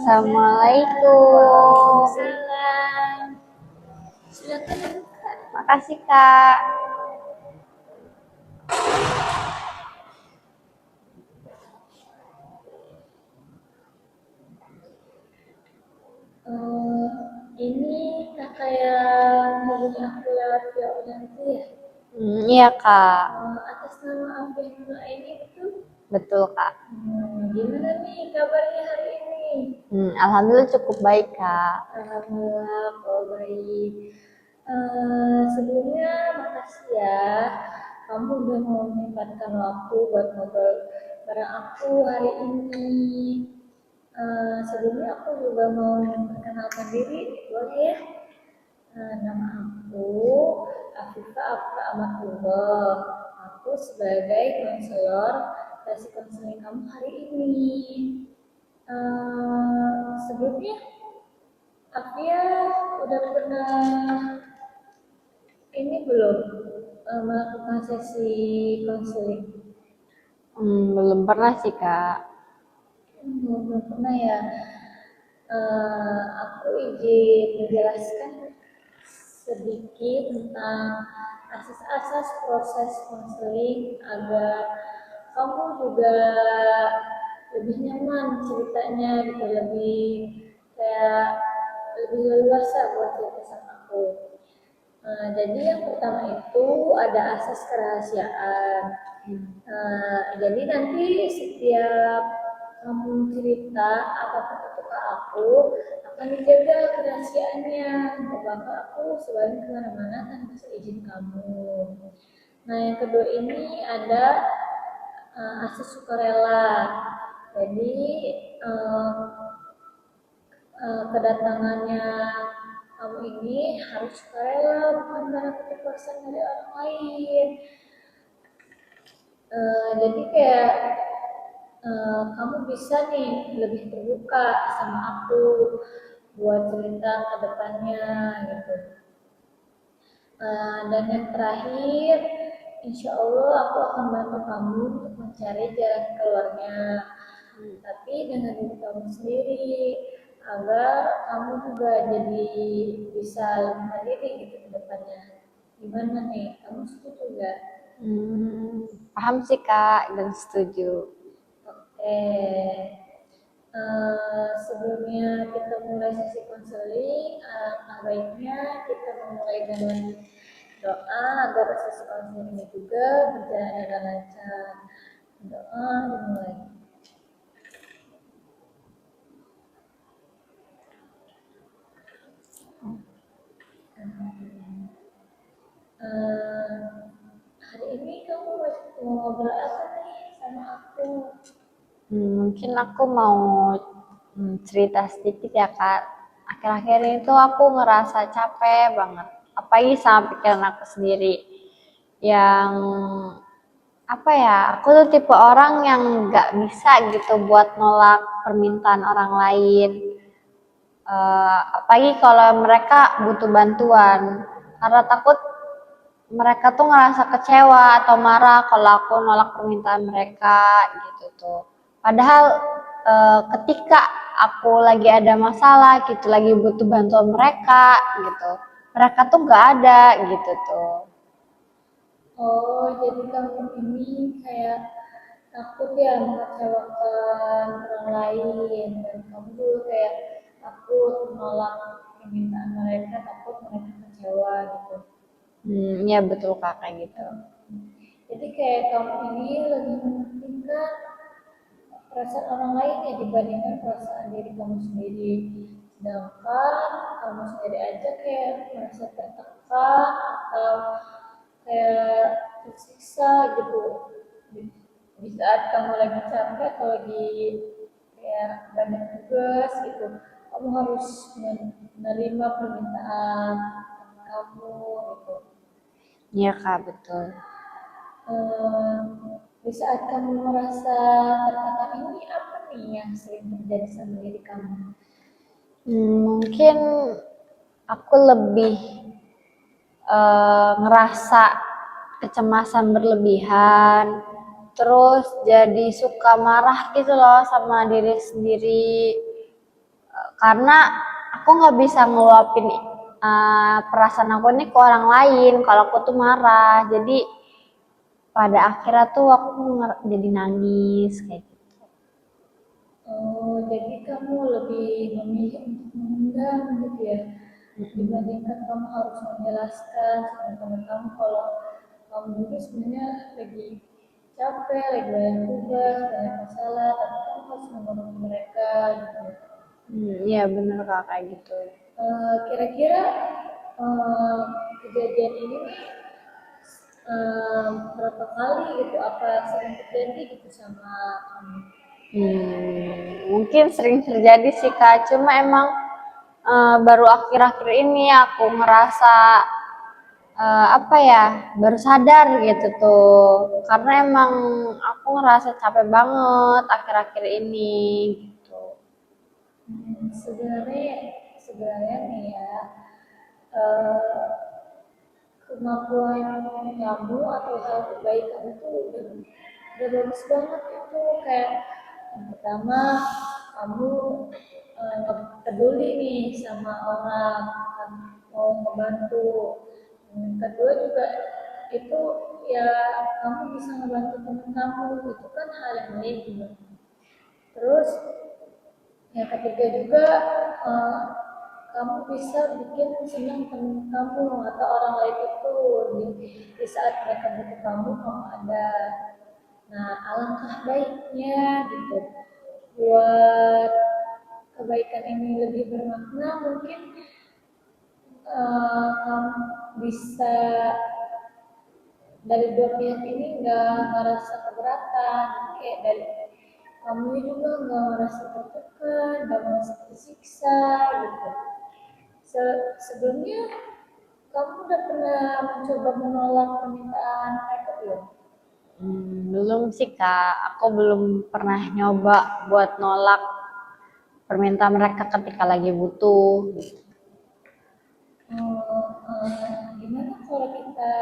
Assalamualaikum. Waalaikumsalam. Silakan. Makasih Kak. Ini kakak yang hubungi aku lewat via online itu ya? Iya Kak. Atas nama Abdul ini betul? Betul Kak. Gimana nih kabarnya hari ini? Alhamdulillah cukup baik Kak. Alhamdulillah, kalau baik. Sebelumnya makasih ya, kamu udah mau menyempatkan waktu buat ngobrol bareng aku hari ini. Sebelumnya aku juga mau memperkenalkan diri, boleh ya? Nama aku Afifah Afra Amatullah. Aku sebagai konselor sesi konseling kamu hari ini. Sebelumnya Afia udah pernah ini belum melakukan sesi konseling? Belum pernah sih Kak. Belum pernah ya. Aku izin menjelaskan sedikit tentang asas-asas proses konseling agar kamu juga lebih nyaman ceritanya gitu, lebih kayak lebih leluasa buat cerita sama aku. Jadi yang pertama itu ada asas kerahasiaan. Jadi nanti setiap kamu cerita apapun itu ke aku akan dijaga kerahasiaannya, nggak bakal aku sebarin kemana-mana tanpa seizin kamu. Nah yang kedua ini ada asas sukarela. Jadi kedatangannya kamu ini harus sukarela, bukan karena keterpaksaan dari orang lain. Jadi kayak kamu bisa nih lebih terbuka sama aku buat cerita ke depannya gitu. Dan yang terakhir, insya Allah aku akan bantu kamu untuk mencari jalan keluarnya, tapi dengan diri kamu sendiri, agar kamu juga jadi bisa lebih mandiri gitu ke depannya. Gimana nih, kamu setuju gak? Paham sih Kak dan setuju. Oke. Sebelumnya kita mulai sesi konseling, baiknya kita memulai dengan doa agar sesi konseling ini juga berjalan dengan lancar. Doa dimulai. Hari ini kamu mau ngobrol apa nih sama aku? Mungkin aku mau cerita sedikit ya Kak. Akhir-akhir ini tuh aku ngerasa capek banget. Apalagi sama pikiran aku sendiri. Yang apa ya, aku tuh tipe orang yang nggak bisa gitu buat nolak permintaan orang lain. Apalagi kalau mereka butuh bantuan. Karena takut mereka tuh ngerasa kecewa atau marah kalau aku nolak permintaan mereka gitu tuh. Padahal ketika aku lagi ada masalah gitu, lagi butuh bantuan mereka gitu, mereka tuh nggak ada gitu tuh. Oh, jadi kamu ini kayak takut ya mengecewakan orang lain, dan kamu juga kayak takut menolak permintaan mereka, takut mereka kecewa gitu. Iya betul Kak kayak gitu. Jadi kayak kamu ini lebih mementingkan perasaan orang lain ya dibandingkan perasaan diri kamu sendiri. Sedangkan kamu sendiri aja kayak merasa tertekan atau kayak tersiksa gitu. Di saat kamu lagi capek atau lagi kayak banyak tugas gitu, kamu harus menerima permintaan kamu gitu. Iya Kak betul. Di saat kamu merasa tertekan ini apa nih yang sering terjadi sama diri kamu? Mungkin aku lebih ngerasa kecemasan berlebihan, terus jadi suka marah gitu loh sama diri sendiri. karena aku nggak bisa ngeluapin perasaan aku ini ke orang lain kalau aku tuh marah. Jadi pada akhirnya tuh aku jadi nangis kayak gitu. Oh, jadi kamu lebih memilih untuk memendam gitu ya, dibandingkan kamu harus menjelaskan sama teman kamu kalau kamu ini sebenarnya lagi capek, lagi banyak tugas, banyak masalah, tapi kamu harus memenuhi mereka gitu. Iya bener kak kayak gitu. Kira-kira eh, kejadian ini berapa kali gitu? Apa sering terjadi gitu sama kamu? Mungkin sering terjadi sih kak, cuma emang baru akhir-akhir ini aku ngerasa apa ya, baru sadar gitu tuh, karena emang aku ngerasa capek banget akhir-akhir ini gitu. Sebenarnya sebenarnya nih ya, eh, kemampuan kamu atau hal kebaikan itu udah bagus banget itu, kayak yang pertama kamu nggak peduli nih sama orang, kan mau ngebantu. Yang kedua juga itu ya, kamu bisa ngebantu teman kamu, itu kan hal yang baik juga. Terus yang ketiga juga, eh, kamu bisa bikin senang teman kamu atau orang lain itu di saat mereka butuh kamu, kamu ada. Nah, alangkah baiknya gitu, buat kebaikan ini lebih bermakna, mungkin kamu bisa dari dua pihak ini nggak ngerasa keberatan, kayak dari kamu juga nggak merasa tertekan, nggak merasa tersiksa gitu. Sebelumnya kamu udah pernah mencoba menolak permintaan mereka belum? Belum sih kak, aku belum pernah nyoba buat nolak permintaan mereka ketika lagi butuh. Gimana kalau kita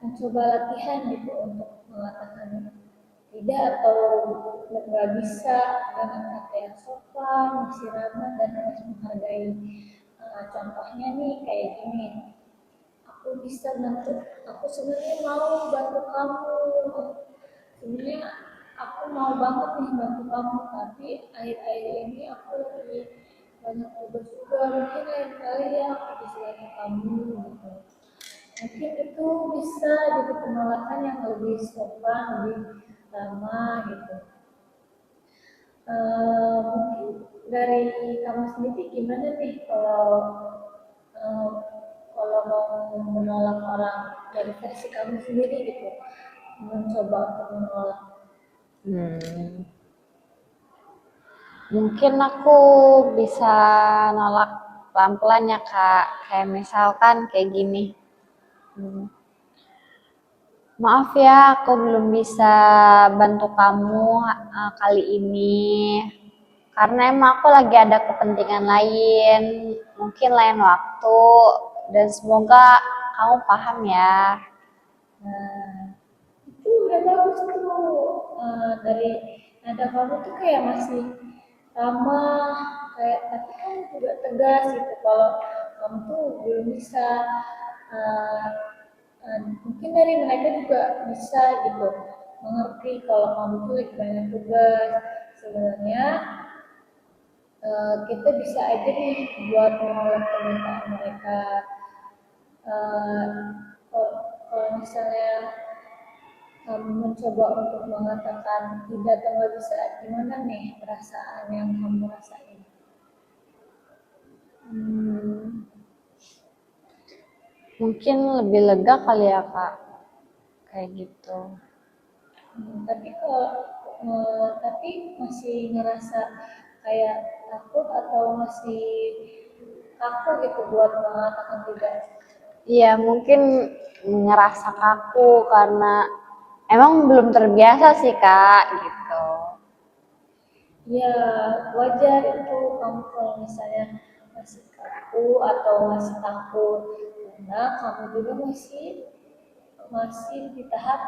mencoba latihan gitu untuk mengatakan tidak atau nggak bisa dengan kata yang sopan, masih ramah dan harus menghargai. Contohnya nih kayak gini, aku bisa bantu, aku sebenarnya mau bantu kamu, sebenarnya aku mau banget nih bantu kamu, tapi akhir-akhir ini aku lagi banyak tugas juga, mungkin lain kali ya aku bisa bantu kamu gitu. Mungkin itu bisa jadi penolakan yang lebih sopan, lebih ramah gitu. Mungkin dari kamu sendiri gimana nih kalau eh, kalau mau menolak orang dari versi kamu sendiri gitu, mencoba untuk menolak. Hmm, Mungkin aku bisa nolak pelan-pelan ya kak, kayak misalkan kayak gini. Hmm, Maaf ya, aku belum bisa bantu kamu kali ini. Karena emang aku lagi ada kepentingan lain, mungkin lain waktu, dan semoga kamu paham ya. Nah, itu udah bagus tuh. Dari nada kamu tuh kayak masih ramah, kayak tapi kamu juga tegas gitu kalau kamu tuh belum bisa. eh, Mungkin dari mereka juga bisa gitu mengerti kalau kamu tuh lagi banyak tugas. Sebenarnya kita bisa aja nih buat menolak permintaan mereka. Eh, kalau misalnya kamu mencoba untuk mengatakan tidak atau nggak bisa, gimana nih perasaan yang kamu rasain? Hmm, Mungkin lebih lega kali ya kak, kayak gitu. Tapi masih ngerasa kayak takut atau masih kaku gitu buat mengatakan tidak? Iya, mungkin ngerasa kaku karena emang belum terbiasa sih kak, gitu. Ya, wajar itu kamu kalau misalnya masih kaku atau masih takut, karena kamu juga masih masih di tahap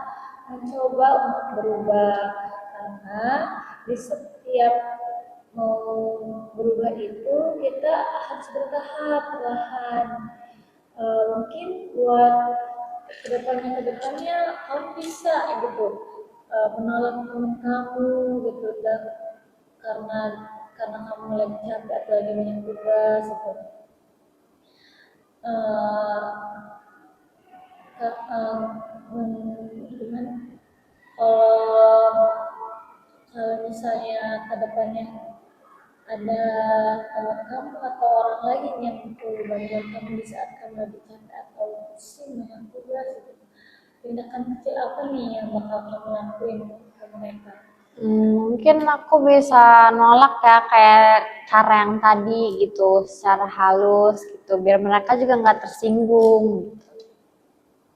mencoba untuk berubah, karena di setiap mau berubah itu kita harus bertahap perlahan. Mungkin buat kedepannya kamu bisa gitu menolak teman kamu gitu dan karena kamu lagi capek atau lagi banyak tugas gitu. Eh, gimana kalau kalau misalnya kedepannya ada teman kamu atau orang lain yang butuh bantuan kamu di saat kamu lagi capek atau pusing dengan tugas gitu. Tindakan kecil apa nih yang bakal kamu lakuin ke mereka? Mungkin aku bisa nolak ya kayak cara yang tadi gitu, secara halus gitu, biar mereka juga nggak tersinggung.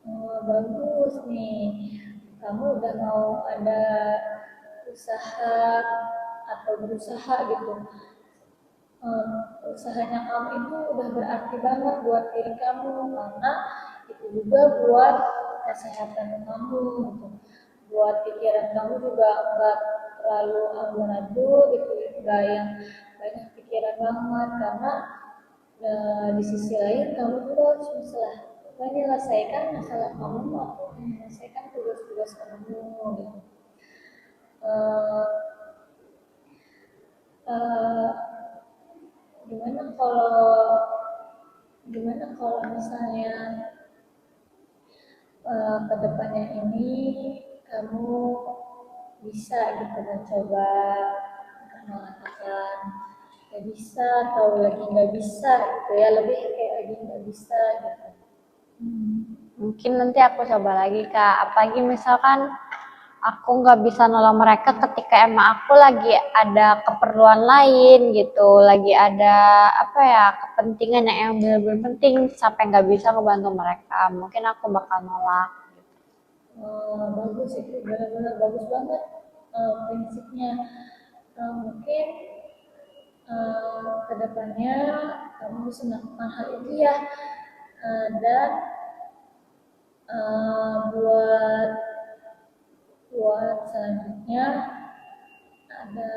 Oh, bagus nih. Kamu udah mau ada usaha atau berusaha gitu. Eh, Usahanya kamu itu udah berarti banget buat diri kamu karena itu juga buat kesehatan kamu gitu. Buat pikiran kamu juga nggak terlalu amburadul gitu, nggak yang banyak pikiran banget karena di sisi lain kamu juga harus menyelesaikan masalah kamu atau menyelesaikan tugas-tugas kamu gitu. Eh, eh, gimana kalau misalnya kedepannya ini kamu bisa gitu mencoba mengatakan nggak bisa atau lagi nggak bisa gitu ya, lebih kayak lagi nggak bisa gitu. Mungkin nanti aku coba lagi Kak, apalagi misalkan aku nggak bisa nolong mereka ketika emang aku lagi ada keperluan lain gitu, lagi ada apa ya kepentingan yang benar-benar penting sampai nggak bisa ngebantu mereka, mungkin aku bakal nolak. Bagus itu benar-benar bagus banget prinsipnya. Mungkin kedepannya kamu bisa melakukan hal itu ya. Dan buat selanjutnya ada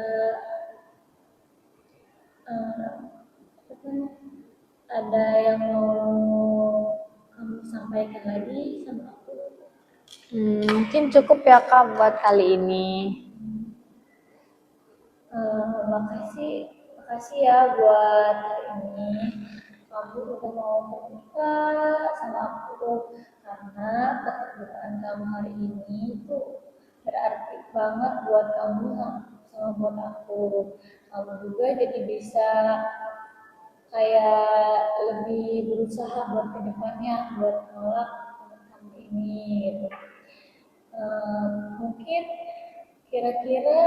eh, apa tuh, ada yang mau kamu sampaikan lagi sama aku? Mungkin cukup ya Kak buat kali ini. Makasih ya buat hari ini. Kamu udah mau terbuka sama aku karena keterbukaan kamu hari ini itu berarti banget buat kamu sama buat aku. Kamu juga jadi bisa kayak lebih berusaha buat kedepannya buat nolak teman kamu ini gitu. Mungkin kira-kira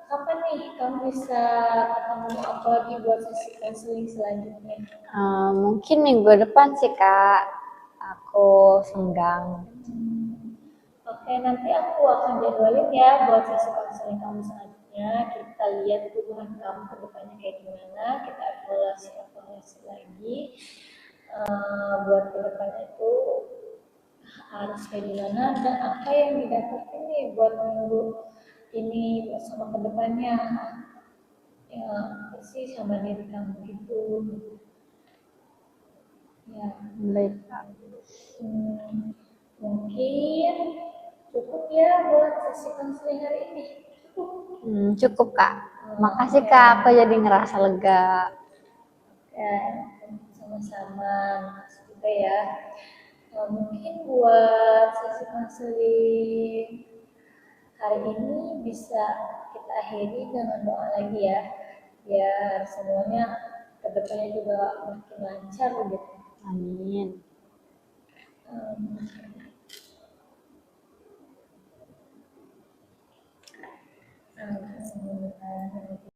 kapan nih kamu bisa ketemu aku lagi buat sesi counseling selanjutnya? Mungkin minggu depan sih Kak, aku senggang. Oke, nanti aku akan jadwalin ya buat sesi konseling kamu selanjutnya. Kita lihat hubungan kamu ke depannya kayak gimana. Kita evaluasi lagi. Buat ke depannya itu harus kayak gimana dan apa yang didapatkan nih buat minggu ini sama ke depannya. Ya, sih sama diri kamu gitu. Ya, Baik Kak. Mungkin cukup ya buat sesi konseling hari ini. Cukup. Cukup Kak. Makasih Kak, aku jadi ngerasa lega. Ya, sama-sama. Makasih juga ya. Mungkin buat sesi konseling hari ini bisa kita akhiri dengan doa lagi ya. Biar semuanya kedepannya juga makin lancar gitu. Amin. Alhamdulillah.